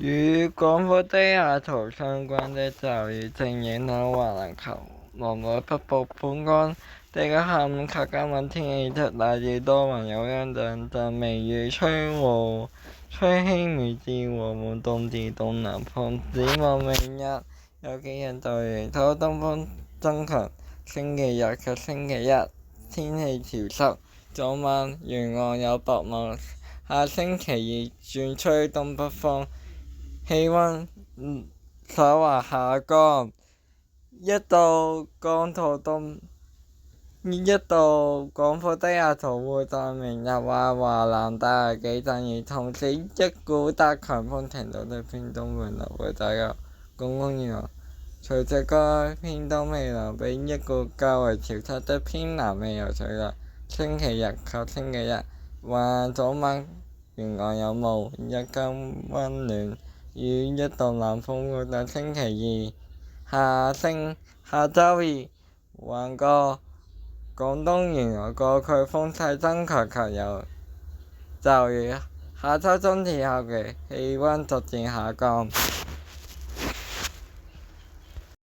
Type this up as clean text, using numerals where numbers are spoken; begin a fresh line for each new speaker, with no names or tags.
與廣闊低壓槽相關的驟雨正影響華南及內陸北部。本港地區下午及今晚天氣預測大致多雲，有一兩陣微雨，吹輕微至和緩東至東南風。展望明日有幾陣驟雨，東風增強。星期日及星期一天氣潮濕，早晚沿岸有薄霧。下星期二轉吹東北風，氣溫稍為下降。一道廣闊低壓槽會在明日為華南帶來幾陣雨，同時一股達強風程度的偏東氣流會抵達廣東沿岸。隨着該偏東氣流被一股較為潮濕的偏南氣流取代，星期日及星期一早晚沿岸有霧，日間溫暖，與一道南風會在星期二下週二橫過廣東沿岸各區，風勢增強及有驟雨。下周中至後期氣溫逐漸下降。